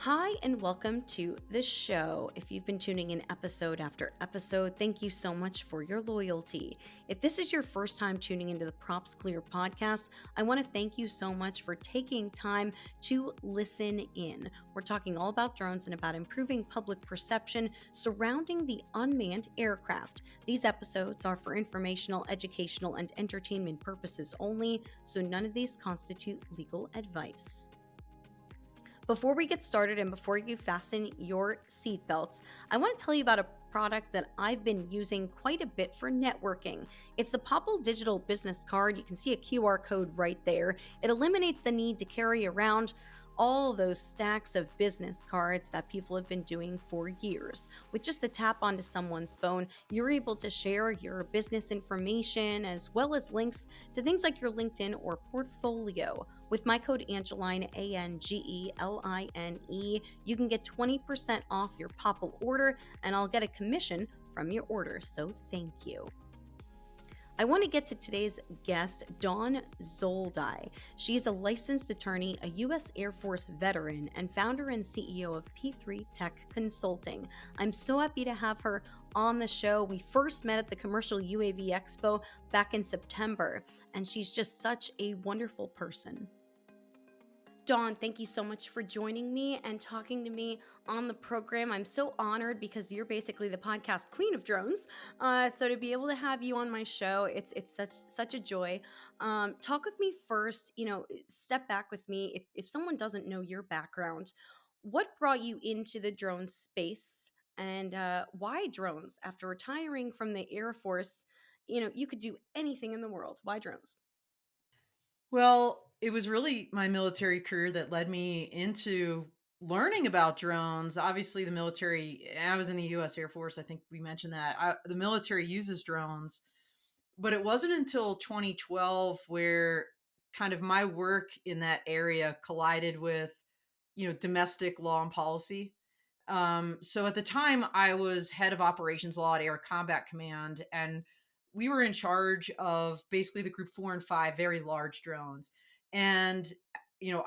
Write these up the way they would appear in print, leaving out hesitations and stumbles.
Hi, and welcome to the show. If you've been tuning in episode after episode, thank you so much for your loyalty. If this is your first time tuning into the PropsClear podcast, I want to thank you so much for taking time to listen in. We're talking all about drones and about improving public perception surrounding the unmanned aircraft. These episodes are for informational, educational, and entertainment purposes only, so none of these constitute legal advice. Before we get started and before you fasten your seatbelts, I want to tell you about a product that I've been using quite a bit for networking. It's the Popple Digital Business Card. You can see a QR code right there. It eliminates the need to carry around all those stacks of business cards that people have been doing for years. With just the tap onto someone's phone, you're able to share your business information as well as links to things like your LinkedIn or portfolio. With my code Angeline, Angeline, you can get 20% off your Popple order, and I'll get a commission from your order, so thank you. I want to get to today's guest, Dawn Zoldi. She's a licensed attorney, a U.S. Air Force veteran, and founder and CEO of P3 Tech Consulting. I'm so happy to have her on the show. We first met at the Commercial UAV Expo back in September, and she's just such a wonderful person. Dawn, thank you so much for joining me and talking to me on the program. I'm so honored because you're basically the podcast queen of drones. So to be able to have you on my show, it's such a joy. Talk with me first. Step back with me. If someone doesn't know your background, what brought you into the drone space, and why drones? After retiring from the Air Force, you could do anything in the world. Why drones? Well, it was really my military career that led me into learning about drones. Obviously, the military, I was in the US Air Force. I think we mentioned that. The military uses drones, but it wasn't until 2012 where kind of my work in that area collided with, domestic law and policy. So at the time, I was head of operations law at Air Combat Command, and we were in charge of basically the Group 4 and 5, very large drones. And,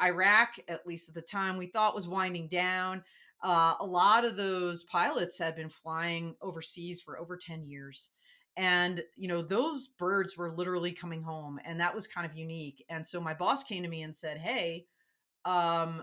Iraq, at least at the time, we thought was winding down. A lot of those pilots had been flying overseas for over 10 years. And, those birds were literally coming home, and that was kind of unique. And so my boss came to me and said, Hey, um,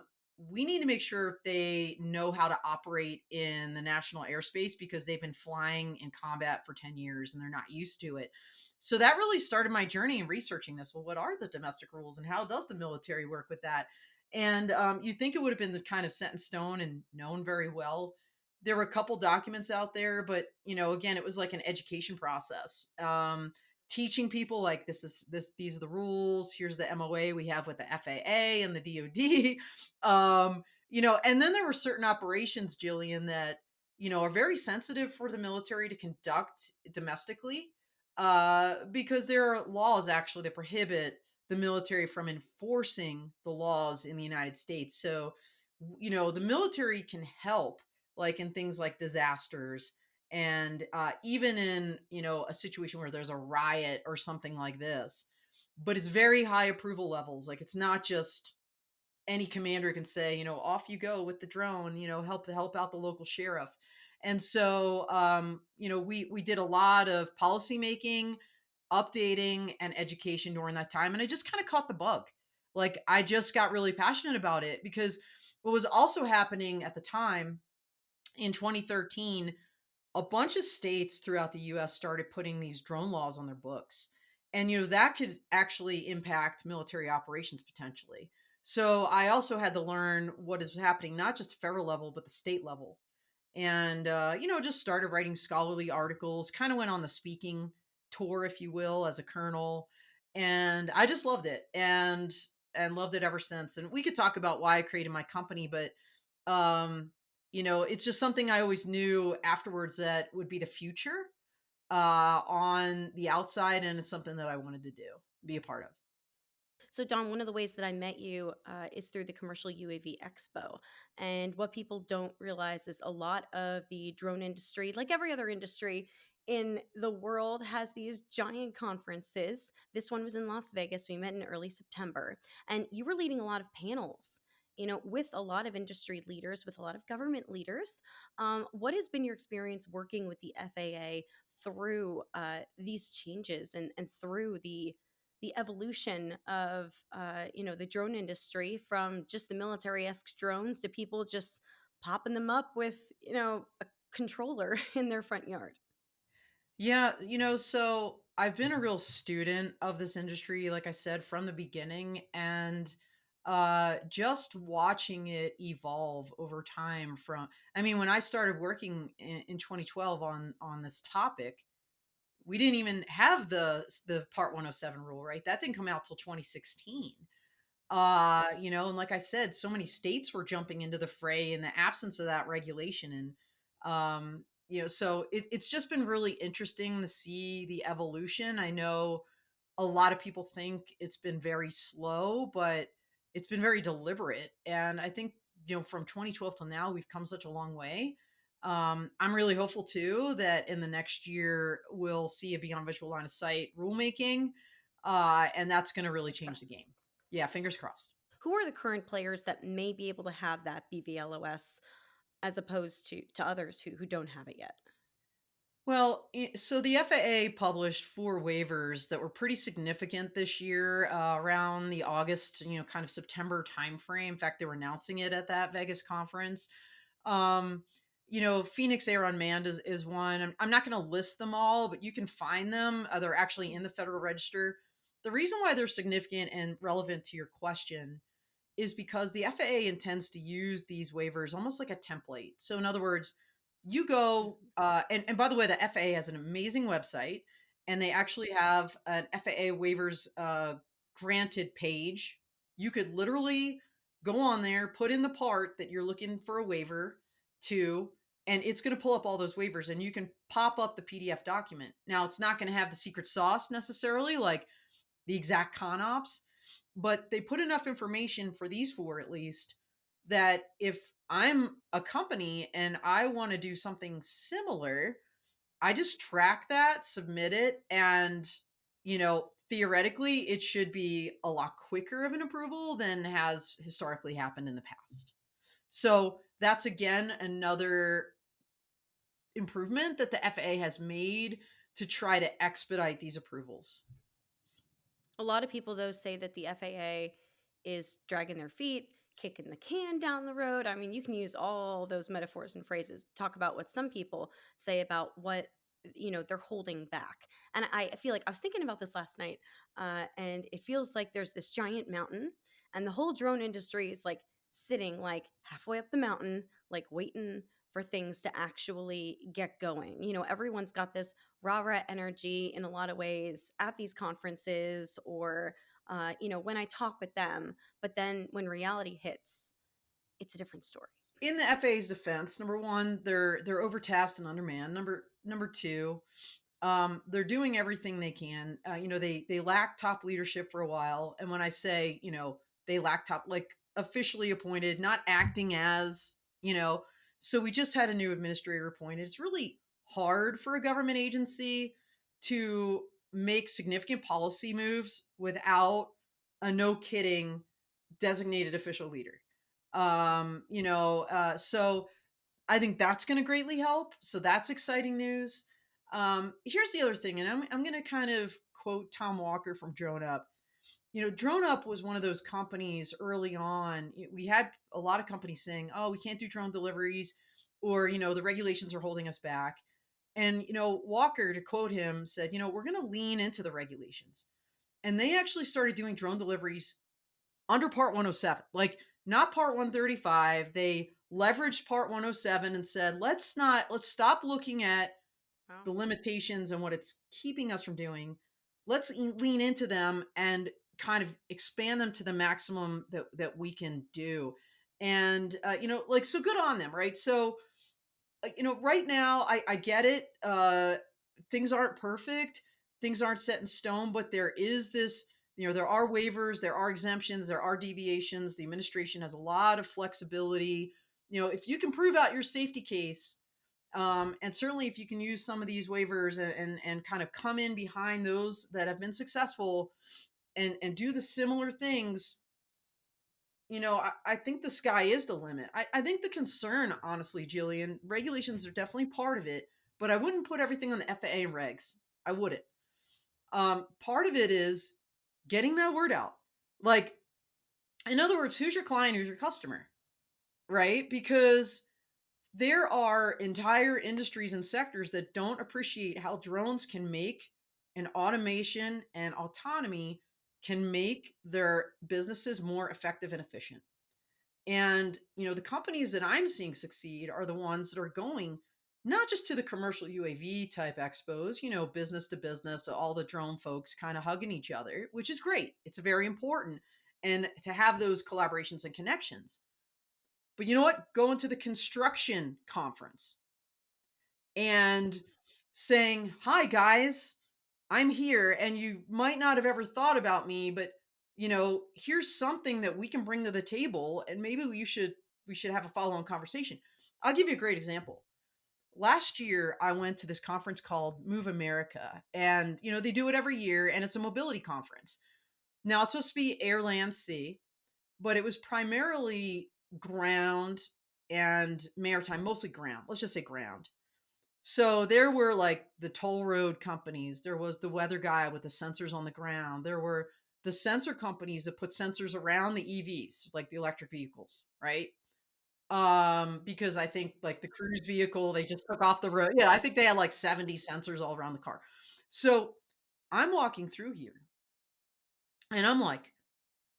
we need to make sure they know how to operate in the national airspace because they've been flying in combat for 10 years and they're not used to it. So that really started my journey in researching this. Well, what are the domestic rules and how does the military work with that? And you think it would have been the kind of set in stone and known very well. There were a couple documents out there, but again, it was like an education process. Teaching people like these are the rules, here's the MOA we have with the FAA and the DoD. And then there were certain operations, Jillian, that are very sensitive for the military to conduct domestically, because there are laws actually that prohibit the military from enforcing the laws in the United States. So the military can help, like in things like disasters, and even in a situation where there's a riot or something like this. But it's very high approval levels. Like, it's not just any commander can say, off you go with the drone, help out the local sheriff. And so we did a lot of policy making, updating, and education during that time, and I just kind of caught the bug. Like, I just got really passionate about it because what was also happening at the time in 2013, a bunch of states throughout the US started putting these drone laws on their books. And, that could actually impact military operations potentially. So I also had to learn what is happening, not just federal level, but the state level. And, just started writing scholarly articles, kind of went on the speaking tour, if you will, as a colonel. And I just loved it and loved it ever since. And we could talk about why I created my company, but um, it's just something I always knew afterwards that would be the future on the outside, and it's something that I wanted to do, be a part of. So, Don, one of the ways that I met you is through the Commercial UAV Expo. And what people don't realize is a lot of the drone industry, like every other industry in the world, has these giant conferences. This one was in Las Vegas. We met in early September. And you were leading a lot of panels. with a lot of industry leaders, with a lot of government leaders. What has been your experience working with the FAA through these changes and through the evolution of the drone industry from just the military-esque drones to people just popping them up with a controller in their front yard? Yeah, so I've been a real student of this industry, like I said, from the beginning, and just watching it evolve over time from, I mean, when I started working in 2012 on this topic, we didn't even have the Part 107 rule, right? That didn't come out till 2016. And like I said, so many states were jumping into the fray in the absence of that regulation. And so it's just been really interesting to see the evolution. I know a lot of people think it's been very slow, but it's been very deliberate. And I think, from 2012 till now, we've come such a long way. I'm really hopeful too that in the next year we'll see a beyond visual line of sight rulemaking, and that's going to really change the Trust. game. Yeah, fingers crossed. Who are the current players that may be able to have that BVLOS as opposed to others who don't have it yet? Well, so the FAA published four waivers that were pretty significant this year, around the August, kind of September timeframe. In fact, they were announcing it at that Vegas conference. Um, Phoenix Air Unmanned is one. I'm not going to list them all, but you can find them. They're actually in the Federal Register. The reason why they're significant and relevant to your question is because the FAA intends to use these waivers almost like a template. So, in other words, you go, Mhm. and by the way, the FAA has an amazing website, and they actually have an FAA waivers granted page. You could literally go on there, put in the part that you're looking for a waiver to, and it's going to pull up all those waivers, and you can pop up the PDF document. Now, it's not going to have the secret sauce necessarily, like the exact con ops, but they put enough information for these four at least that if I'm a company and I want to do something similar, I just track that, submit it, and theoretically it should be a lot quicker of an approval than has historically happened in the past. So that's again another improvement that the FAA has made to try to expedite these approvals. A lot of people, though, say that the FAA is dragging their feet, kicking the can down the road. I mean, you can use all those metaphors and phrases. Talk about what some people say about what they're holding back. And I feel like I was thinking about this last night, and it feels like there's this giant mountain, and the whole drone industry is like sitting like halfway up the mountain, like waiting for things to actually get going. Everyone's got this rah-rah energy in a lot of ways at these conferences or when I talk with them, but then when reality hits, it's a different story. In the FAA's defense, number one, they're overtasked and undermanned. Number two, they're doing everything they can. They lack top leadership for a while, and when I say they lack top, like officially appointed, not acting as So we just had a new administrator appointed. It's really hard for a government agency to make significant policy moves without a no kidding designated official leader. So I think that's going to greatly help. So that's exciting news. Here's the other thing, and I'm going to kind of quote Tom Walker from Drone Up. Drone Up was one of those companies early on. We had a lot of companies saying, "Oh, we can't do drone deliveries," or the regulations are holding us back. And Walker, to quote him, said, "We're going to lean into the regulations." And they actually started doing drone deliveries under Part 107, like not Part 135. They leveraged Part 107 and said, let's stop looking at Wow. the limitations and what it's keeping us from doing. Let's lean into them and kind of expand them to the maximum that we can do. And so good on them, right? So right now, I get it. Things aren't perfect, things aren't set in stone, but there is this, there are waivers, there are exemptions, there are deviations. The administration has a lot of flexibility. If you can prove out your safety case, and certainly if you can use some of these waivers and kind of come in behind those that have been successful and do the similar things, I think the sky is the limit. I think the concern, honestly, Jillian, regulations are definitely part of it, but I wouldn't put everything on the FAA and regs. I wouldn't. Part of it is getting that word out. Like, in other words, who's your client, who's your customer, right? Because there are entire industries and sectors that don't appreciate how drones can make and automation and autonomy can make their businesses more effective and efficient. And, the companies that I'm seeing succeed are the ones that are going not just to the commercial UAV type expos, business to business, all the drone folks kind of hugging each other, which is great. It's very important. And to have those collaborations and connections. But you know what? Going to the construction conference and saying, "Hi guys, I'm here and you might not have ever thought about me, but here's something that we can bring to the table and maybe we should have a follow-on conversation." I'll give you a great example. Last year I went to this conference called Move America, and they do it every year, and it's a mobility conference. Now it's supposed to be air, land, sea, but it was primarily ground and maritime, mostly ground. Let's just say ground. So there were like the toll road companies, there was the weather guy with the sensors on the ground, there were the sensor companies that put sensors around the EVs, like the electric vehicles, right? Because I think like the cruise vehicle, they just took off the road. Yeah, I think they had like 70 sensors all around the car. So I'm walking through here and I'm like,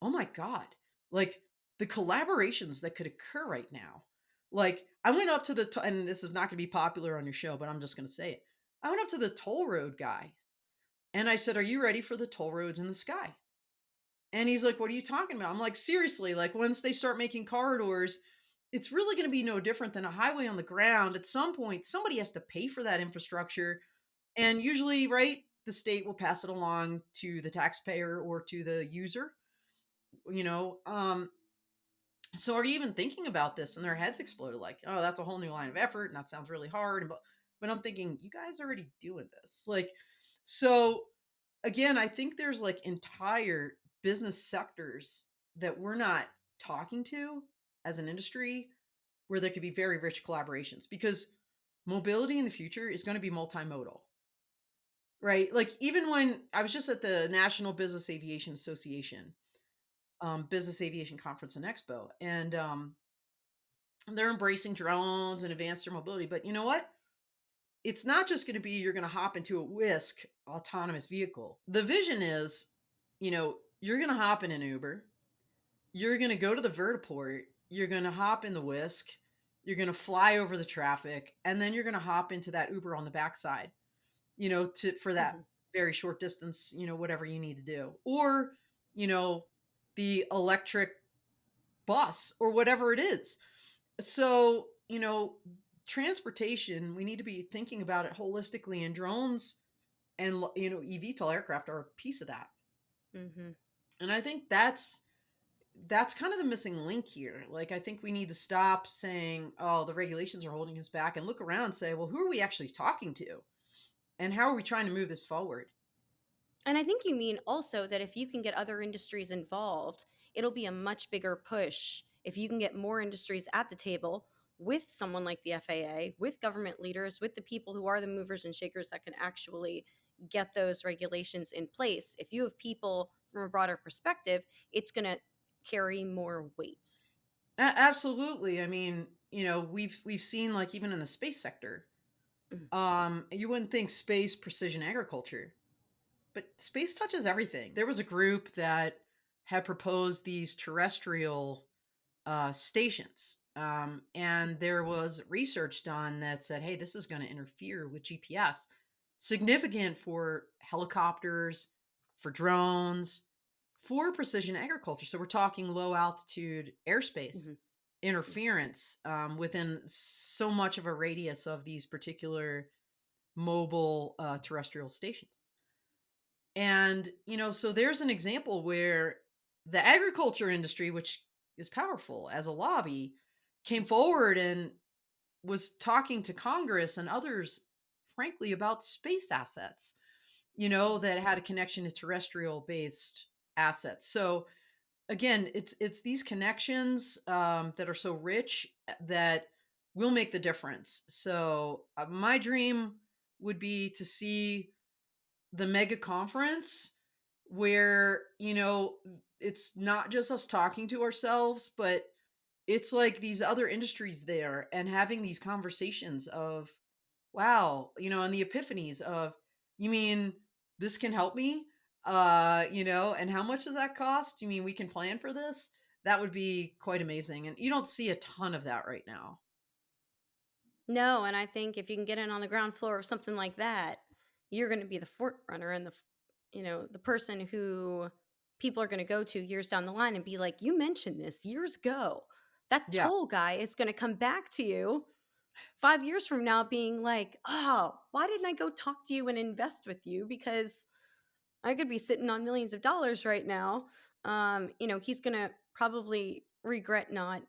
oh my God, like the collaborations that could occur right now. Like I went up to and this is not going to be popular on your show, but I'm just going to say it. I went up to the toll road guy and I said, "Are you ready for the toll roads in the sky?" And he's like, "What are you talking about?" I'm like, "Seriously, like once they start making corridors, it's really going to be no different than a highway on the ground. At some point, somebody has to pay for that infrastructure. And usually, right, the state will pass it along to the taxpayer or to the user, you know. So are you even thinking about this?" And their heads exploded like, "Oh, that's a whole new line of effort and that sounds really hard." But I'm thinking, you guys are already doing this. Like, so again, I think there's like entire business sectors that we're not talking to as an industry where there could be very rich collaborations, because mobility in the future is going to be multimodal, right? Like even when I was just at the National Business Aviation Association business aviation conference and expo, and they're embracing drones and advanced air mobility. But you know what? It's not just going to be you're going to hop into a whisk autonomous vehicle. The vision is, you're going to hop in an Uber, you're going to go to the vertiport, you're going to hop in the whisk, you're going to fly over the traffic, and then you're going to hop into that Uber on the backside, for that Mhm. very short distance, whatever you need to do. Or, you know, the electric bus or whatever it is. So, transportation, we need to be thinking about it holistically, and drones and eVTOL aircraft are a piece of that. Mhm. And I think that's kind of the missing link here. Like I think we need to stop saying, "Oh, the regulations are holding us back," and look around and say, "Well, who are we actually talking to? And how are we trying to move this forward?" And I think you mean also that if you can get other industries involved, it'll be a much bigger push if you can get more industries at the table with someone like the FAA, with government leaders, with the people who are the movers and shakers that can actually get those regulations in place. If you have people from a broader perspective, it's going to carry more weight. Absolutely. I mean, we've seen like even in the space sector, Mhm. you wouldn't think space precision agriculture, but space touches everything. There was a group that had proposed these terrestrial stations, and there was research done that said, "Hey, this is going to interfere with GPS, significant for helicopters, for drones, for precision agriculture." So we're talking low altitude airspace Mhm. interference within so much of a radius of these particular mobile terrestrial stations. And, so there's an example where the agriculture industry, which is powerful as a lobby, came forward and was talking to Congress and others, frankly, about space assets, that had a connection to terrestrial based assets. So again, it's these connections that are so rich that will make the difference. So my dream would be to see the mega conference where, it's not just us talking to ourselves, but it's like these other industries there and having these conversations of, wow, and the epiphanies of, you mean this can help me? And how much does that cost? You mean we can plan for this? That would be quite amazing. And you don't see a ton of that right now. No, and I think if you can get in on the ground floor of something like that, you're going to be the forerunner and the person who people are going to go to years down the line and be like, "You mentioned this years ago." That Yeah. toll guy is going to come back to you 5 years from now being like, "Oh, why didn't I go talk to you and invest with you because I could be sitting on millions of dollars right now." He's going to probably regret not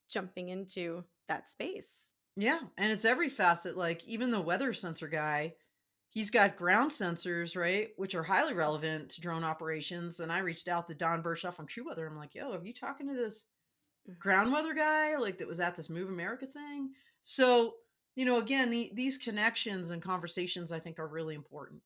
jumping into that space. Yeah. And it's every facet, like even the weather sensor guy, he's got ground sensors, right? Which are highly relevant to drone operations. And I reached out to Don Birshoff from True Weather. I'm like, yo, have you talking to this Mhm. ground weather guy, like that was at this Move America thing? So, again, these connections and conversations I think are really important.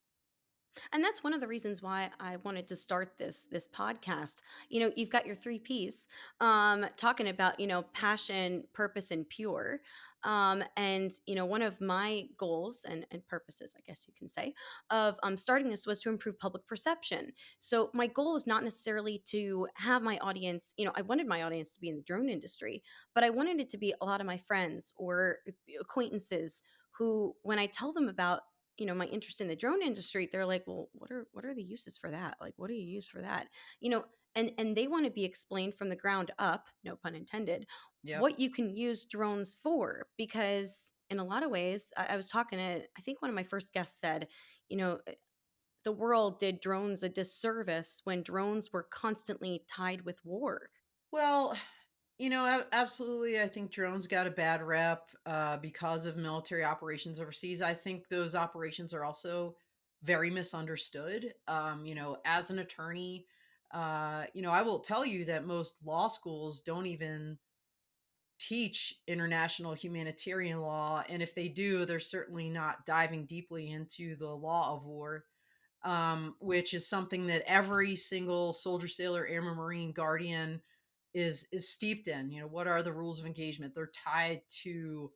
And that's one of the reasons why I wanted to start this podcast. You've got your three P's, talking about passion, purpose, and pure. And one of my goals and purposes, I guess you can say, of starting this was to improve public perception. So my goal was not necessarily to have my audience. I wanted my audience to be in the drone industry, but I wanted it to be a lot of my friends or acquaintances who, when I tell them about my interest in the drone industry, they're like, well, what are the uses for that? Like, what do you use for that? you know and they want to be explained from the ground up, no pun intended, Yep. what you can use drones for, because in a lot of ways, I was talking to, I think one of my first guests said, you know the world did drones a disservice when drones were constantly tied with war. Well, absolutely. I think drones got a bad rep because of military operations overseas. I think those operations are also very misunderstood. As an attorney, I will tell you that most law schools don't even teach international humanitarian law. And if they do, they're certainly not diving deeply into the law of war, which is something that every single soldier, sailor, airman, marine, guardian is steeped in. What are the rules of engagement? They're tied to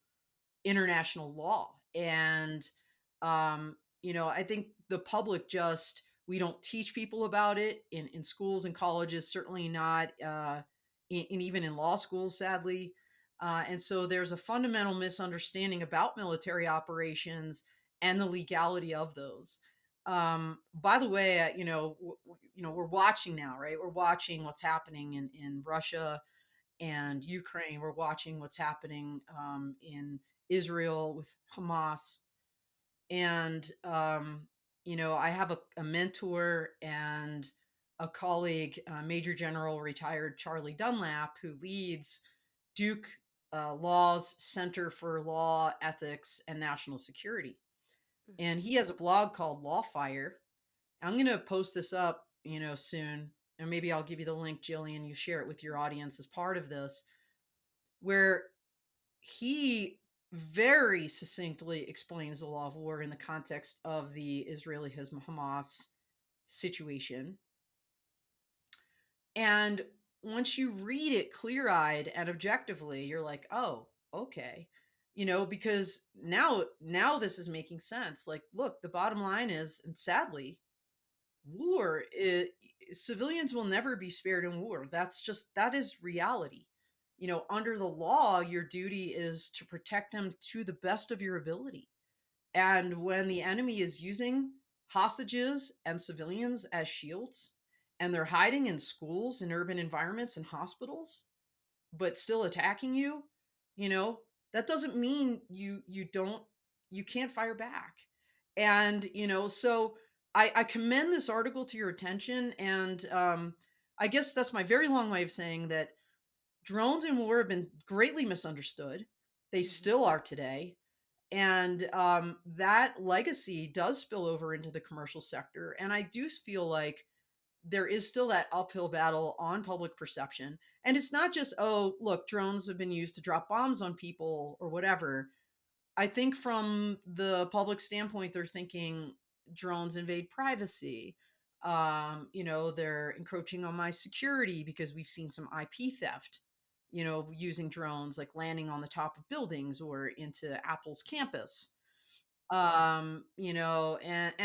international law. And I think the public just, we don't teach people about it in schools and colleges, certainly not even in law schools, sadly. And so there's a fundamental misunderstanding about military operations and the legality of those. By the way, we're watching now, right? We're watching what's happening in Russia and Ukraine. We're watching what's happening in Israel with Hamas. And, I have a mentor and a colleague, Major General retired Charlie Dunlap, who leads Duke Law's Center for Law, Ethics, and National Security. And he has a blog called Lawfire. I'm going to post this up, soon. And maybe I'll give you the link, Jillian. You share it with your audience as part of this, where he very succinctly explains the law of war in the context of the Israeli Hamas situation. And once you read it clear eyed and objectively, you're like, oh, okay. Because now this is making sense. Like, look, the bottom line is, and sadly, war, civilians will never be spared in war. That is reality. Under the law, your duty is to protect them to the best of your ability. And when the enemy is using hostages and civilians as shields, and they're hiding in schools and urban environments and hospitals, but still attacking you, you know, that doesn't mean you can't fire back. And so I commend this article to your attention. And I guess that's my very long way of saying that drones in war have been greatly misunderstood. They Mhm. still are today. And that legacy does spill over into the commercial sector. And I do feel like there is still that uphill battle on public perception. And it's not just, oh, look, drones have been used to drop bombs on people or whatever. I think from the public standpoint, they're thinking drones invade privacy. They're encroaching on my security because we've seen some IP theft, using drones, like landing on the top of buildings or into Apple's campus. And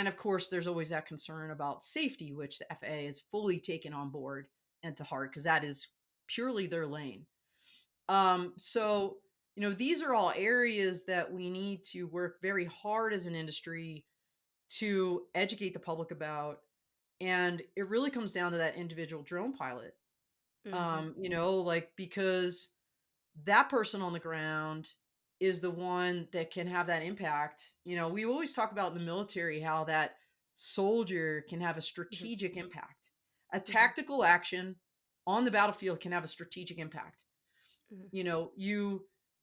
of course there's always that concern about safety, which the FAA is fully taken on board and to heart because that is purely their lane. These are all areas that we need to work very hard as an industry to educate the public about. And it really comes down to that individual drone pilot. Mhm. Because that person on the ground is the one that can have that impact. We always talk about in the military how that soldier can have a Mhm. strategic impact. A Mhm. tactical action on the battlefield can have a strategic impact. Mhm.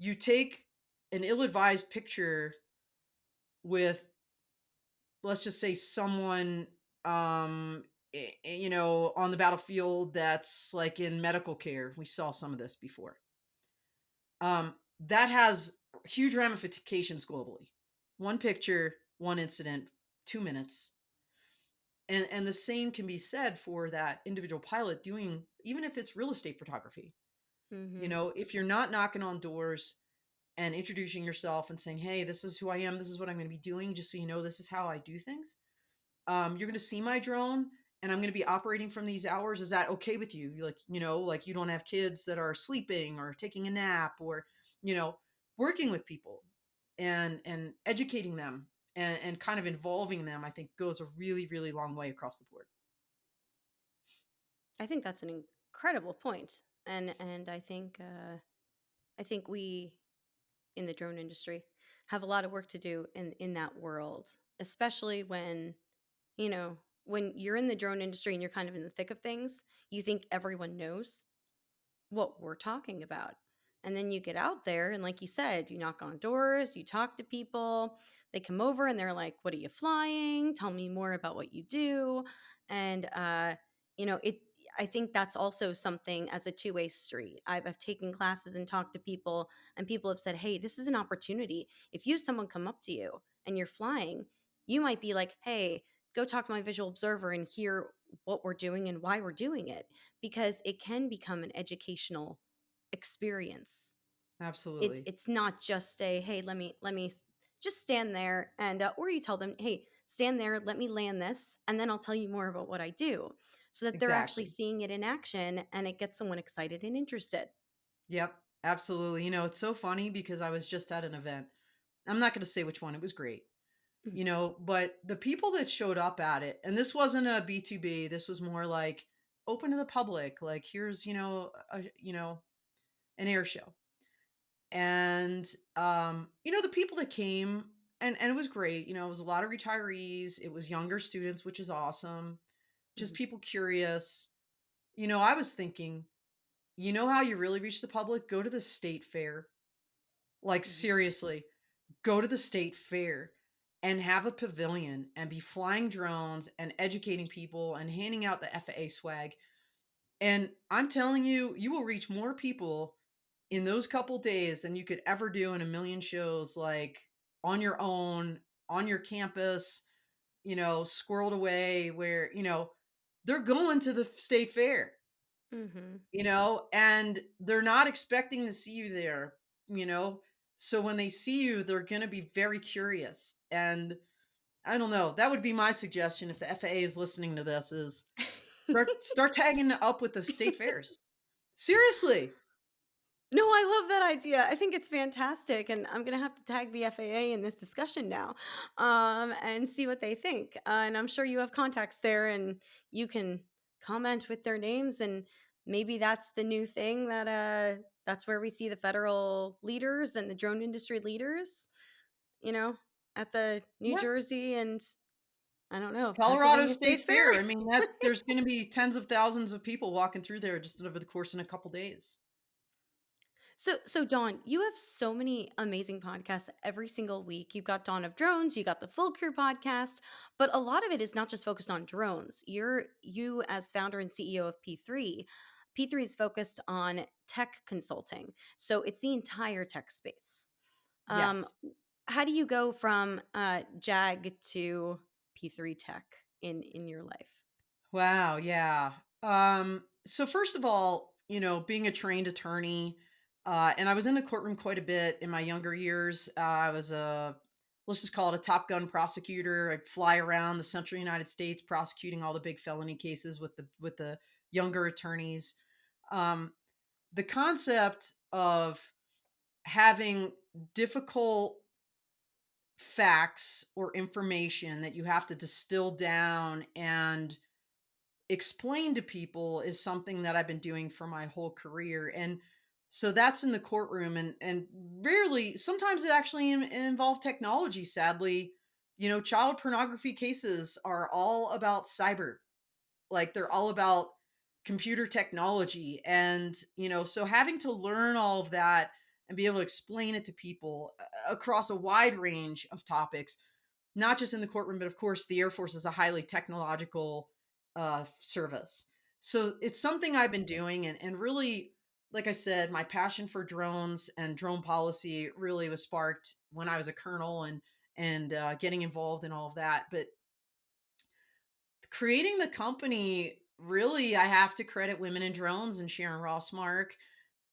You take an ill-advised picture with, let's just say, someone on the battlefield that's like in medical care. We saw some of this before. That has huge ramifications globally. One picture, one incident, 2 minutes. And the same can be said for that individual pilot doing, even if it's real estate photography. Mhm. If you're not knocking on doors and introducing yourself and saying, hey, this is who I am, this is what I'm going to be doing, just so you know, this is how I do things. You're going to see my drone and I'm going to be operating from these hours. Is that okay with you? Like you don't have kids that are sleeping or taking a nap, or, you know, working with people and educating them and kind of involving them, I think goes a really, really long way across the board. I think that's an incredible point, and I think we in the drone industry have a lot of work to do in that world, especially when you know when you're in the drone industry and you're kind of in the thick of things. You think everyone knows what we're talking about. And then you get out there, and like you said, you knock on doors, you talk to people, they come over and they're like, "What are you flying? Tell me more about what you do." And, it, I think that's also something as a two-way street. I've taken classes and talked to people, and people have said, "Hey, this is an opportunity. If you have someone come up to you and you're flying, you might be like, hey, go talk to my visual observer and hear what we're doing and why we're doing it, because it can become an educational experience. Absolutely. It's not just a hey, let me just stand there and or you tell them, hey, stand there, let me land this, and then I'll tell you more about what I do, so that they're actually Exactly. seeing it in action and it gets someone excited and interested. Yep. Absolutely. It's so funny because I was just at an event. I'm not going to say which one. It was great. Mhm. But the people that showed up at it, and this wasn't a B2B, this was more like open to the public, like here's, an air show. And the people that came, and it was great, it was a lot of retirees, it was younger students, which is awesome. Just Mhm. people curious. I was thinking, how you really reach the public? Go to the state fair. Like Mhm. seriously, go to the state fair and have a pavilion and be flying drones and educating people and handing out the FAA swag. And I'm telling you, you will reach more people in those couple days than you could ever do in a million shows, like on your own, on your campus, squirreled away where, they're going to the state fair, Mhm. and they're not expecting to see you there, you know? So when they see you, they're going to be very curious. And I don't know, that would be my suggestion if the FAA is listening to this is start tagging up with the state fairs. Seriously. No, I love that idea. I think it's fantastic, and I'm gonna have to tag the FAA in this discussion now, and see what they think. And I'm sure you have contacts there, and you can comment with their names, and maybe that's the new thing that's where we see the federal leaders and the drone industry leaders. You know, at the New Yeah. Jersey and I don't know Colorado Pennsylvania State State Fair. Fair. I mean, there's going to be tens of thousands of people walking through there just over the course in a couple days. So Dawn, you have so many amazing podcasts every single week. You've got Dawn of Drones, you got the Full Crew podcast, but a lot of it is not just focused on drones. You as founder and CEO of P3, P3 is focused on tech consulting. So it's the entire tech space. Um, Yes. how do you go from JAG to P3 Tech in your life? Wow, yeah. So first of all, being a trained attorney, and I was in the courtroom quite a bit in my younger years. I was let's just call it a Top Gun prosecutor. I'd fly around the central United States prosecuting all the big felony cases with the younger attorneys. Um, the concept of having difficult facts or information that you have to distill down and explain to people is something that I've been doing for my whole career. And so that's in the courtroom, and rarely, sometimes it actually involved technology, sadly. Child pornography cases are all about cyber. Like, they're all about computer technology, and so having to learn all of that and be able to explain it to people across a wide range of topics, not just in the courtroom, but of course, the Air Force is a highly technological service. So it's something I've been doing, and really, like I said, my passion for drones and drone policy really was sparked when I was a colonel, and getting involved in all of that. But creating the company, really, I have to credit Women in Drones and Sharon Rossmark.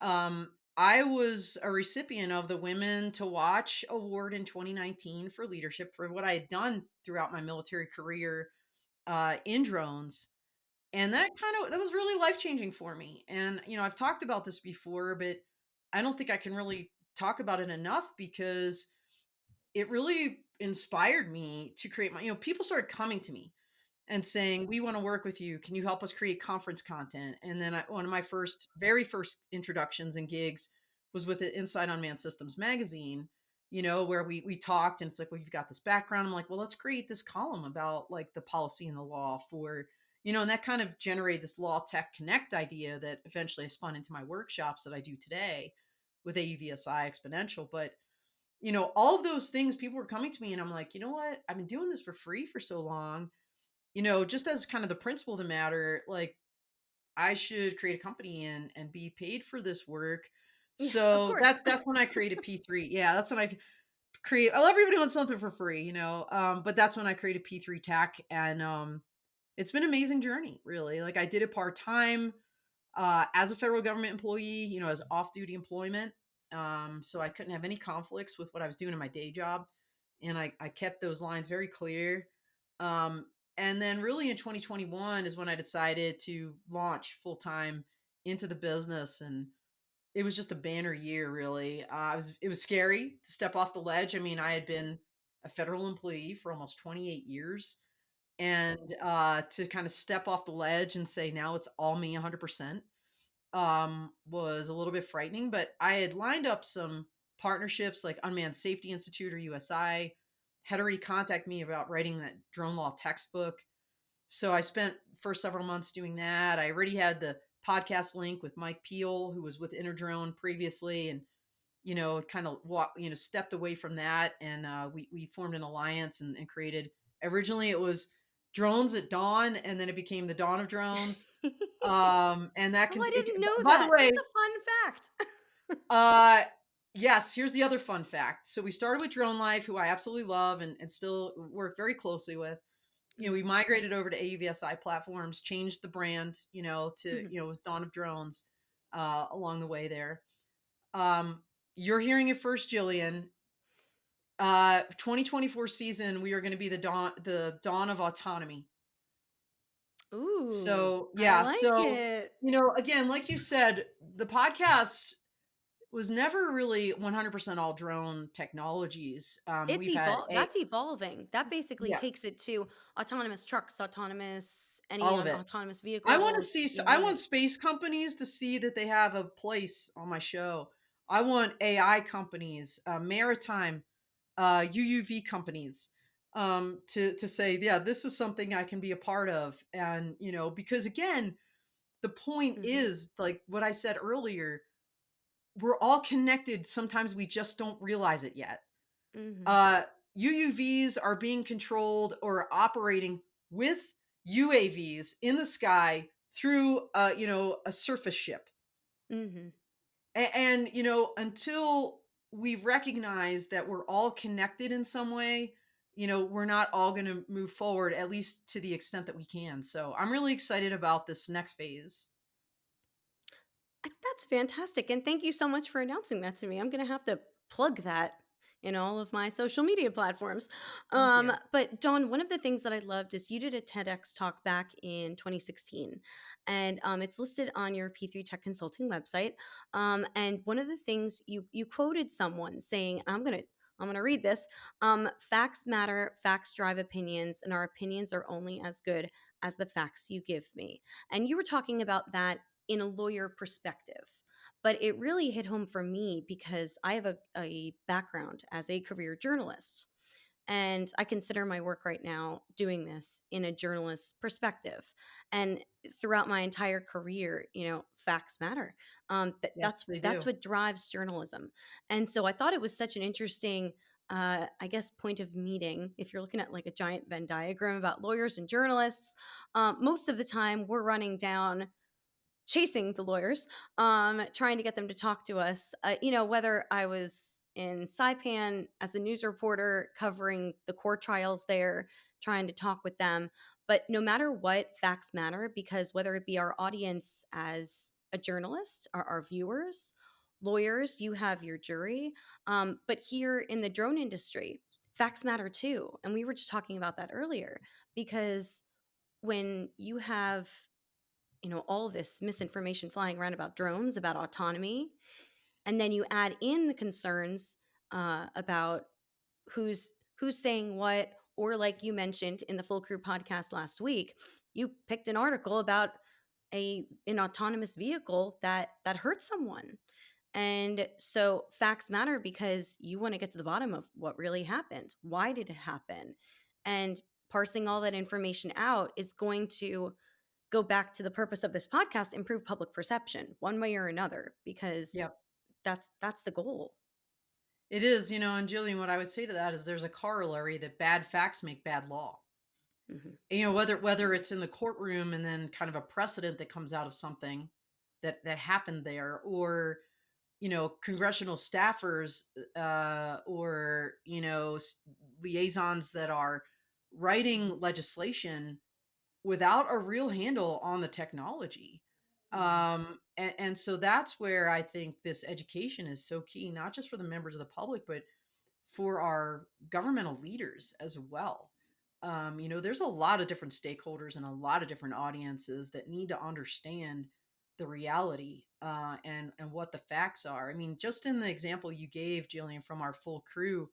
I was a recipient of the Women to Watch Award in 2019 for leadership for what I had done throughout my military career in drones. And that was really life changing for me. And, I've talked about this before, but I don't think I can really talk about it enough because it really inspired me to create people started coming to me and saying, "We want to work with you. Can you help us create conference content?" And then one of my very first introductions and gigs was with the Inside Unmanned Systems magazine, where we talked, and it's like, "Well, you've got this background." I'm like, "Well, let's create this column about like the policy and the law for," and that kind of generated this law tech connect idea that eventually I spun into my workshops that I do today with AUVSI Exponential. But all of those things, people were coming to me, and I'm like, you know what? I've been doing this for free for so long, just as kind of the principle of the matter, like, I should create a company and be paid for this work. Yeah, of So course. that's when I created P3. Yeah, that's when I create. Oh, everybody wants something for free, but that's when I created P3 Tech, and it's been an amazing journey, really. Like, I did it part time as a federal government employee, as off duty employment. So I couldn't have any conflicts with what I was doing in my day job, and I kept those lines very clear. Um, and then really in 2021 is when I decided to launch full time into the business, and it was just a banner year, really. It was scary to step off the ledge. I mean, I had been a federal employee for almost 28 years, and to kind of step off the ledge and say now it's all me 100%, was a little bit frightening. But I had lined up some partnerships like Unmanned Safety Institute, or USI, had already contacted me about writing that drone law textbook. So I spent first several months doing that. I already had the podcast link with Mike Peel, who was with Interdrone previously, and kind of stepped away from that, and we formed an alliance, and created. Originally, it was Drones at Dawn, and then it became the Dawn of Drones. And that Oh, can. I didn't know By the that. way, That's a fun fact. uh, yes, here's the other fun fact. So we started with Drone Life, who I absolutely love and still work very closely with. We Mhm, migrated over to AUVSI platforms, changed the brand, to, mhm. it was Dawn of Drones along the way there. Um, you're hearing it first, Jillian. 2024 season, we are going to be the dawn of autonomy. Ooh, So, I yeah. like So, it. again, like you said, the podcast was never really 100% all drone technologies. It's We've had that's evolving. That basically yeah, takes it to autonomous trucks, autonomous any all of it. autonomous I want to vehicles, see. you I name want it. space companies to see that they have a place on my show. I want AI companies, maritime, UUV companies, to say, yeah, this is something I can be a part of, and because again, the point Mhm. is like what I said earlier. we're all connected. Sometimes we just don't realize it yet. Mhm. Uh, UUVs are being controlled or operating with UAVs in the sky through, a surface ship. Mhm. And, until we recognize that we're all connected in some way, we're not all going to move forward, at least to the extent that we can. So I'm really excited about this next phase. That's fantastic, and thank you so much for announcing that to me. I'm gonna have to plug that in all of my social media platforms. Thank you. But Dawn, one of the things that I loved is you did a TEDx talk back in 2016, and it's listed on your P3 Tech Consulting website. And one of the things you quoted someone saying, I'm gonna read this. Facts matter, facts drive opinions, and our opinions are only as good as the facts you give me. And you were talking about that in a lawyer perspective. But it really hit home for me because I have a background as a career journalist. And I consider my work right now doing this in a journalist's perspective. And throughout my entire career, facts matter. Yes, That's they that's do. what drives journalism. And so I thought it was such an interesting, I guess, point of meeting. If you're looking at like a giant Venn diagram about lawyers and journalists, most of the time we're running down chasing the lawyers, trying to get them to talk to us. Whether I was in Saipan as a news reporter covering the court trials there, trying to talk with them. But no matter what, facts matter because whether it be our audience as a journalist or our viewers, lawyers, you have your jury. But here in the drone industry, facts matter too. And we were just talking about that earlier because when you have all this misinformation flying around about drones, about autonomy, and then you add in the concerns about who's saying what, or like you mentioned in the Full Crew podcast last week, you picked an article about an autonomous vehicle that hurt someone. And so facts matter because you want to get to the bottom of what really happened. Why did it happen? And parsing all that information out is going to go back to the purpose of this podcast, improve public perception one way or another, because Yep. that's the goal. It is, and Jillian, what I would say to that is there's a corollary that bad facts make bad law. Hmm. Whether it's in the courtroom and then kind of a precedent that comes out of something that happened there, or congressional staffers, or liaisons that are writing legislation without a real handle on the technology. Hmm. And so that's where I think this education is so key, not just for the members of the public, but for our governmental leaders as well. There's a lot of different stakeholders and a lot of different audiences that need to understand the reality, and what the facts are. I mean, just in the example you gave, Jillian, from our Full Crew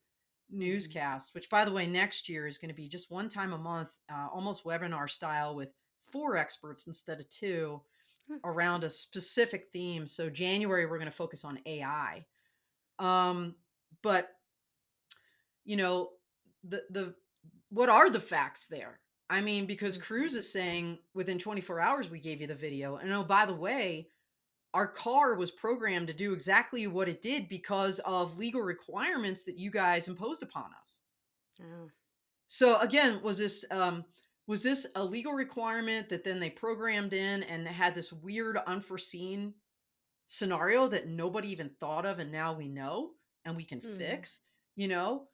Hmm. newscast, which by the way, next year is going to be just one time a month, almost webinar style with four experts instead of two around a specific theme. So January, we're going to focus on AI. But you know, the what are the facts there? I mean, because Hmm. Cruise is saying within 24 hours we gave you the video. And oh, by the way, our car was programmed to do exactly what it did because of legal requirements that you guys imposed upon us. Oh. So again, was this a legal requirement that then they programmed in and had this weird unforeseen scenario that nobody even thought of and now we know and we can Hmm. fix, you know?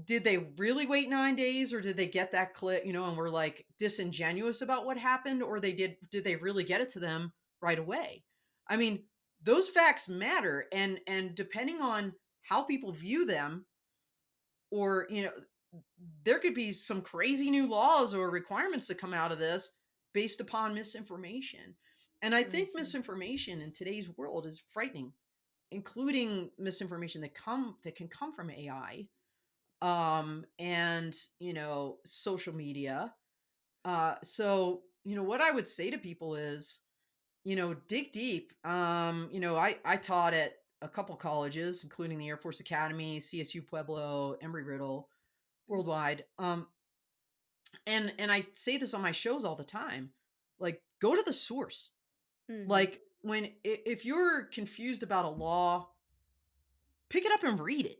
Did they really wait 9 days, or did they get that clip, and we're like disingenuous about what happened, or did they really get it to them right away? I mean, those facts matter, and depending on how people view them, or there could be some crazy new laws or requirements that come out of this based upon misinformation. And I think Hmm. misinformation in today's world is frightening, including misinformation that can come from AI, and social media. So what I would say to people is, dig deep. I taught at a couple colleges, including the Air Force Academy, CSU Pueblo, Embry Riddle, worldwide. And I say this on my shows all the time. Like, go to the source. Hmm. Like, if you're confused about a law, pick it up and read it.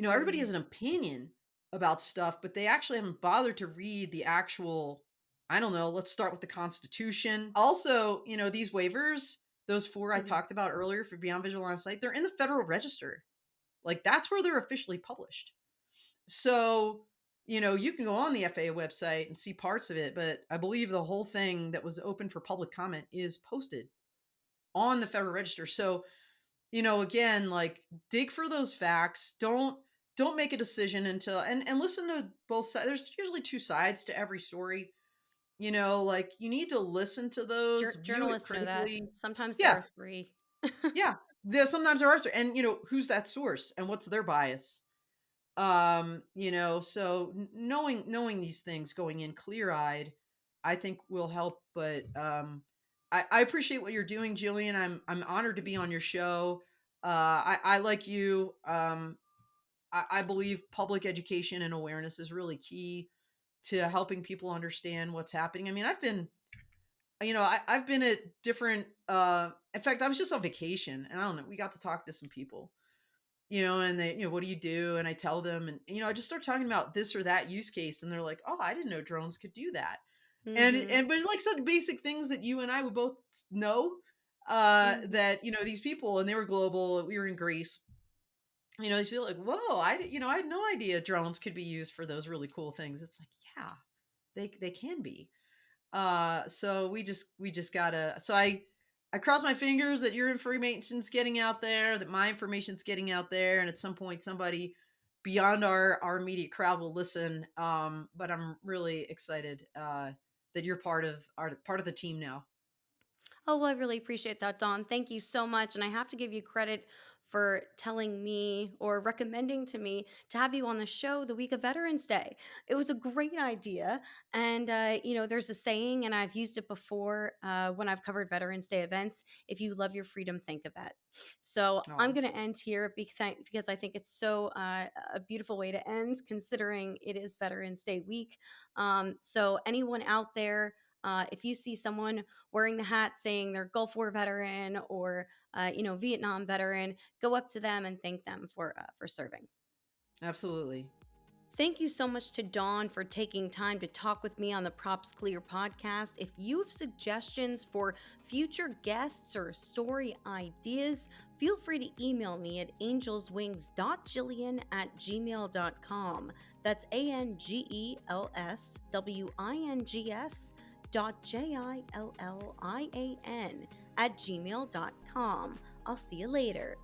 Everybody Mm, has an opinion about stuff, but they actually haven't bothered to read the actual, I don't know, let's start with the Constitution. Also, these waivers, those four I mhm. talked about earlier for beyond visual line of sight, they're in the Federal Register. Like that's where they're officially published. So, you can go on the FAA website and see parts of it, but I believe the whole thing that was open for public comment is posted on the Federal Register. So, again, like dig for those facts. Don't make a decision until and listen to both sides. There's usually two sides to every story. Like you need to listen to those, view it Journalists know that. critically. Sometimes there Yeah, are three. yeah. Sometimes there are, and who's that source and what's their bias. So knowing these things going in clear-eyed, I think will help. But I appreciate what you're doing, Jillian. I'm honored to be on your show. I like you. I believe public education and awareness is really key to helping people understand what's happening. I mean, I've been at different in fact, I was just on vacation and I don't know, we got to talk to some people, and they, what do you do? And I tell them, and, I just start talking about this or that use case. And they're like, oh, I didn't know drones could do that. Hmm. But it's like such basic things that you and I would both know, Hmm. that, these people, and they were global. We were in Greece. These people like, whoa, I had no idea drones could be used for those really cool things. It's like, yeah, they can be. So we just gotta. So I cross my fingers that your information's getting out there, that my information's getting out there, and at some point somebody beyond our immediate crowd will listen. But I'm really excited that you're part of the team now. Oh, well, I really appreciate that, Dawn. Thank you so much. And I have to give you credit for telling me or recommending to me to have you on the show the week of Veterans Day. It was a great idea. And, there's a saying, and I've used it before when I've covered Veterans Day events: if you love your freedom, think of it. So I'm Oh, going to end here because I think it's so a beautiful way to end, considering it is Veterans Day week. So, anyone out there, if you see someone wearing the hat saying they're Gulf War veteran or Vietnam veteran, go up to them and thank them for serving. absolutely. Thank you so much to Dawn for taking time to talk with me on the PropsClear podcast. If you have suggestions for future guests or story ideas, feel free to email me at angelswings.jillian@gmail.com. That's ANGELSWINGS.JILLIAN @gmail.com. I'll see you later.